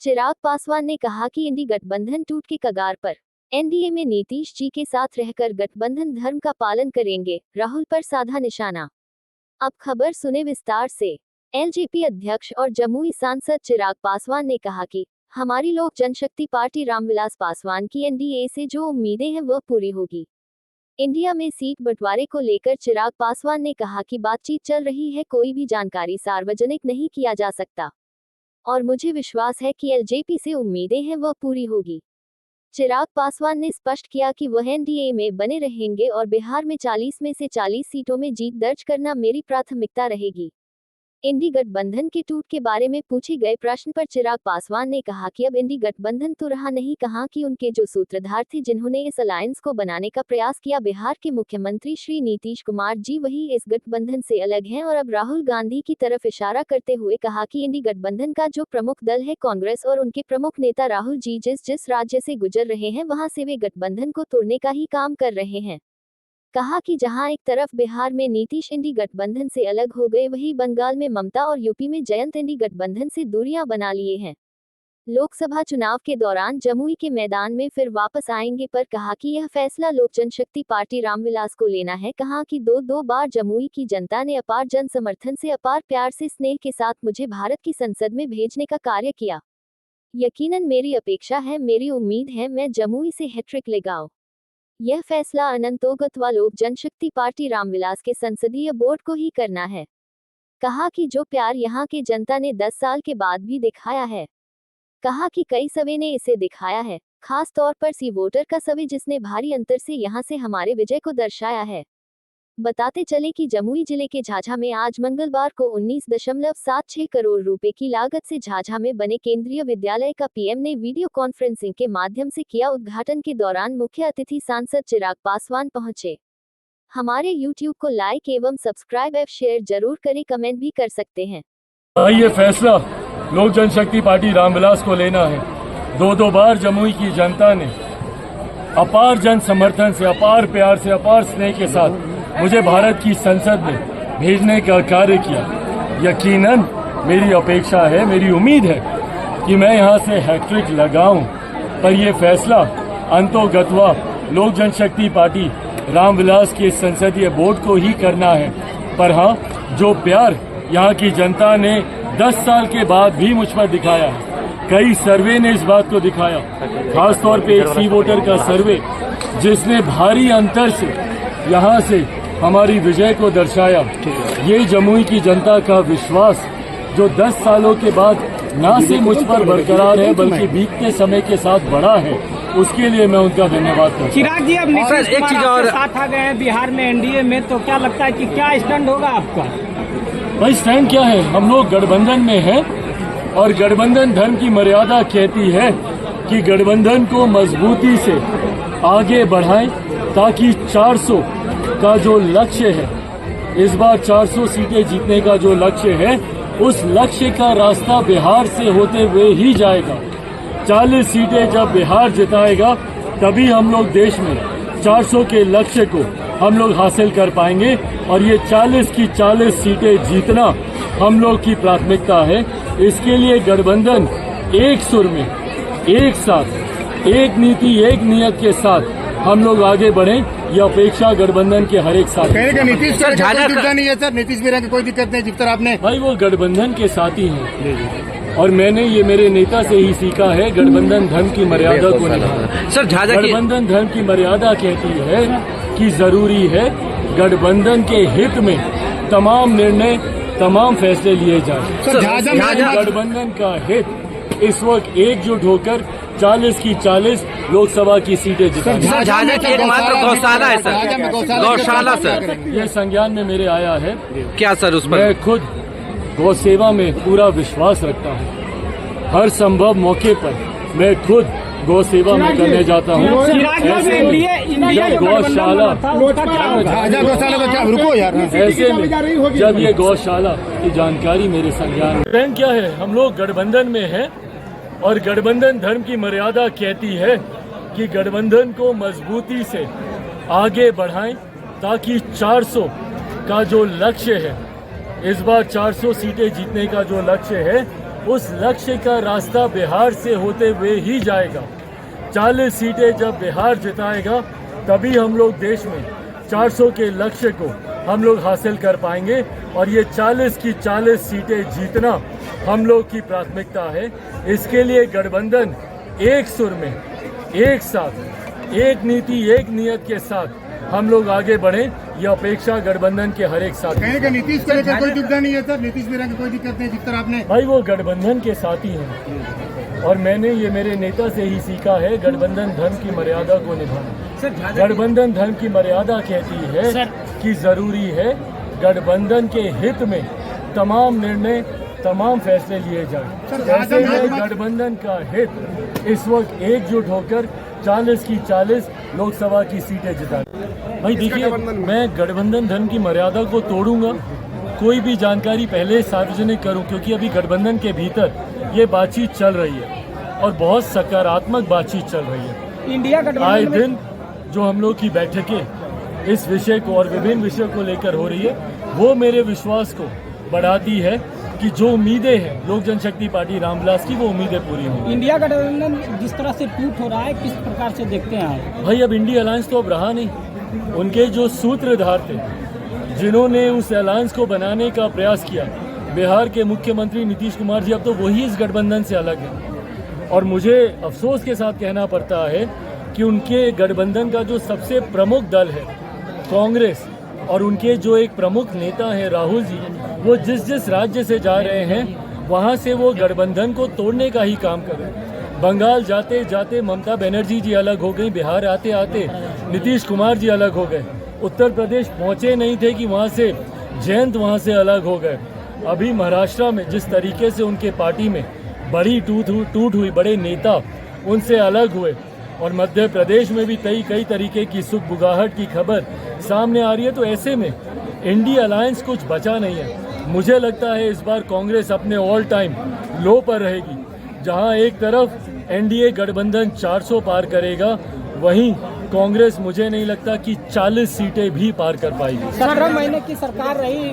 चिराग पासवान ने कहा कि इंडी गठबंधन टूट के कगार पर, एनडीए में नीतीश जी के साथ रहकर गठबंधन धर्म का पालन करेंगे, राहुल पर साधा निशाना। अब खबर सुने विस्तार से। एलजेपी अध्यक्ष और जमुई सांसद चिराग पासवान ने कहा कि हमारी लोक जनशक्ति पार्टी रामविलास पासवान की एनडीए से जो उम्मीदें हैं वह पूरी होगी। इंडिया में सीट बंटवारे को लेकर चिराग पासवान ने कहा कि बातचीत चल रही है, कोई भी जानकारी सार्वजनिक नहीं किया जा सकता और मुझे विश्वास है कि एलजेपी से उम्मीदें हैं वह पूरी होगी। चिराग पासवान ने स्पष्ट किया कि वह एनडीए में बने रहेंगे और बिहार में 40 में से 40 सीटों में जीत दर्ज करना मेरी प्राथमिकता रहेगी। इंडी गठबंधन के टूट के बारे में पूछे गए प्रश्न पर चिराग पासवान ने कहा कि अब इंडी गठबंधन तो रहा नहीं, कहा कि उनके जो सूत्रधार थे जिन्होंने इस अलायंस को बनाने का प्रयास किया, बिहार के मुख्यमंत्री श्री नीतीश कुमार जी, वही इस गठबंधन से अलग हैं। और अब राहुल गांधी की तरफ इशारा करते हुए कहा कि इंडी गठबंधन का जो प्रमुख दल है कांग्रेस और उनके प्रमुख नेता राहुल जी जिस राज्य से गुजर रहे हैं वहां से वे गठबंधन को तोड़ने का ही काम कर रहे हैं। कहा कि जहां एक तरफ बिहार में नीतीश इंडी गठबंधन से अलग हो गए, वहीं बंगाल में ममता और यूपी में जयंत इंडी गठबंधन से दूरियां बना लिए हैं। लोकसभा चुनाव के दौरान जमुई के मैदान में फिर वापस आएंगे, पर कहा कि यह फैसला लोक जनशक्ति पार्टी रामविलास को लेना है। कहा कि दो बार जमुई की जनता ने अपार जन समर्थन से, अपार प्यार से, स्नेह के साथ मुझे भारत की संसद में भेजने का कार्य किया। यकीनन मेरी अपेक्षा है, मेरी उम्मीद है मैं जमुई से हैट्रिक लगाऊं। यह फैसला अनंतोगत व लोक जनशक्ति पार्टी रामविलास के संसदीय बोर्ड को ही करना है। कहा कि जो प्यार यहाँ के जनता ने 10 साल के बाद भी दिखाया है, कहा कि कई सवे ने इसे दिखाया है, खास तौर पर सी वोटर का सवे जिसने भारी अंतर से यहाँ से हमारे विजय को दर्शाया है। बताते चले कि जमुई जिले के झाझा में आज मंगलवार को 19.76 करोड़ रुपए की लागत से झाझा में बने केंद्रीय विद्यालय का पीएम ने वीडियो कॉन्फ्रेंसिंग के माध्यम से किया। उद्घाटन के दौरान मुख्य अतिथि सांसद चिराग पासवान पहुंचे। हमारे YouTube को लाइक एवं सब्सक्राइब एवं शेयर जरूर करें, कमेंट भी कर सकते हैं। ये फैसला लोक जनशक्ति पार्टी रामविलास को लेना है। दो बार जमुई की जनता ने अपार जन समर्थन से, अपार प्यार से, अपार स्नेह के साथ मुझे भारत की संसद में भेजने का कार्य किया। यकीनन मेरी अपेक्षा है, मेरी उम्मीद है कि मैं यहां से हैट्रिक लगाऊं, पर यह फैसला अंतोगत्वा लोक जनशक्ति पार्टी रामविलास के संसदीय बोर्ड को ही करना है। पर हाँ, जो प्यार यहाँ की जनता ने 10 साल के बाद भी मुझ पर दिखाया है, कई सर्वे ने इस बात को दिखाया, खासतौर पे एक सी वोटर का सर्वे जिसने भारी अंतर से यहाँ से हमारी विजय को दर्शाया। ये जमुई की जनता का विश्वास जो 10 सालों के बाद न सिर्फ मुझ पर बरकरार है बल्कि बीतते समय के साथ बढ़ा है, उसके लिए मैं उनका धन्यवाद करता हूं। चिराग जी, अब नीतीश एक चीज और साथ आ गए हैं बिहार में एनडीए में, तो क्या लगता है कि क्या स्टैंड होगा आपका? भाई स्टैंड क्या है, हम लोग गठबंधन में हैं और गठबंधन धर्म की मर्यादा कहती है कि गठबंधन को मजबूती से आगे बढ़ाएं ताकि 400 का जो लक्ष्य है, इस बार 400 सीटें जीतने का जो लक्ष्य है, उस लक्ष्य का रास्ता बिहार से होते हुए ही जाएगा। 40 सीटें जब बिहार जिताएगा तभी हम लोग देश में 400 के लक्ष्य को हम लोग हासिल कर पाएंगे और ये 40 की 40 सीटें जीतना हम लोग की प्राथमिकता है। इसके लिए गठबंधन एक सुर में, एक साथ, एक नीति, एक नियत के साथ हम लोग आगे बढ़ें, ये अपेक्षा गठबंधन के हर एक साथी। नीतीश सर झाझा नहीं है सर, नीतीश भी रहेंगे, कोई दिक्कत नहीं। जिस तरह आपने भाई वो गठबंधन के साथी हैं और मैंने ये मेरे नेता से ही सीखा है, गठबंधन धर्म की मर्यादा को नहीं। सर झाझा गठबंधन धर्म की मर्यादा कहती है कि जरूरी है गठबंधन के हित में तमाम निर्णय, तमाम फैसले लिए जाए। गठबंधन का हित इस वक्त एकजुट होकर 40 की 40 लोकसभा की सीटें जिताएं। झाझा की एकमात्र गौशाला है सर, गौशाला सर, ये संज्ञान में मेरे आया है। क्या सर उस पर? मैं खुद गौ सेवा में पूरा विश्वास रखता हूँ। हर संभव मौके पर मैं खुद गौ सेवा में करने जाता हूँ। गौशाला ऐसे में जब ये गौशाला की जानकारी मेरे संज्ञान में, क्या है, हम लोग गठबंधन में हैं और गठबंधन धर्म की मर्यादा कहती है कि गठबंधन को मजबूती से आगे बढ़ाएं ताकि 400 का जो लक्ष्य है, इस बार 400 सीटें जीतने का जो लक्ष्य है, उस लक्ष्य का रास्ता बिहार से होते हुए ही जाएगा। 40 सीटें जब बिहार जिताएगा तभी हम लोग देश में 400 के लक्ष्य को हम लोग हासिल कर पाएंगे और ये 40 की 40 सीटें जीतना हम लोग की प्राथमिकता है। इसके लिए गठबंधन एक सुर में, एक साथ, एक नीति, एक नियत के साथ हम लोग आगे बढ़े, यह अपेक्षा गठबंधन के हर एक साथी। कहीं का नीतीश को लेकर कोई दुविधा नहीं है सर, नीतीश मेहरा की कोई दिक्कत नहीं, जिस तरह आपने भाई वो गठबंधन के साथी हैं और मैंने ये मेरे नेता से ही सीखा है, गठबंधन धर्म की मर्यादा को निभाना। गठबंधन धर्म की मर्यादा कहती है कि जरूरी है गठबंधन के हित में तमाम निर्णय, तमाम फैसले लिए जाए। ऐसे में गठबंधन का हित इस वक्त एकजुट होकर 40 की 40 लोकसभा की सीटें जिता। भाई देखिए, मैं गठबंधन धर्म की मर्यादा को तोड़ूंगा, कोई भी जानकारी पहले सार्वजनिक करूं, क्योंकि अभी गठबंधन के भीतर ये बातचीत चल रही है और बहुत सकारात्मक बातचीत चल रही है। इंडिया आए गठबंधन दिन जो हम लोग की बैठकें इस विषय को और विभिन्न विषयों को लेकर हो रही है, वो मेरे विश्वास को बढ़ाती है कि जो उम्मीदें हैं लोक जनशक्ति पार्टी रामविलास की, वो उम्मीदें पूरी होंगी। इंडिया गठबंधन जिस तरह से टूट हो रहा है, किस प्रकार से देखते हैं आप? भाई अब इंडिया अलायंस तो अब रहा नहीं। उनके जो सूत्रधार थे, जिन्होंने उस अलायंस को बनाने का प्रयास किया, बिहार के मुख्यमंत्री नीतीश कुमार जी, अब तो वही इस गठबंधन से अलग है। और मुझे अफसोस के साथ कहना पड़ता है कि उनके गठबंधन का जो सबसे प्रमुख दल है कांग्रेस, और उनके जो एक प्रमुख नेता हैं राहुल जी, वो जिस जिस राज्य से जा रहे हैं वहाँ से वो गठबंधन को तोड़ने का ही काम कर रहे हैं। बंगाल जाते जाते ममता बनर्जी जी अलग हो गई, बिहार आते आते नीतीश कुमार जी अलग हो गए, उत्तर प्रदेश पहुँचे नहीं थे कि वहाँ से जयंत वहाँ से अलग हो गए। अभी महाराष्ट्र में जिस तरीके से उनके पार्टी में बड़ी टूट हुई, बड़े नेता उनसे अलग हुए, और मध्य प्रदेश में भी कई तरीके की सुगबुगाहट की खबर सामने आ रही है। तो ऐसे में इंडिया अलायंस कुछ बचा नहीं है। मुझे लगता है इस बार कांग्रेस अपने ऑल टाइम लो पर रहेगी। जहां एक तरफ एनडीए गठबंधन 400 पार करेगा, वहीं कांग्रेस मुझे नहीं लगता कि 40 सीटें भी पार कर पाएगी। 17 महीने की सरकार रही,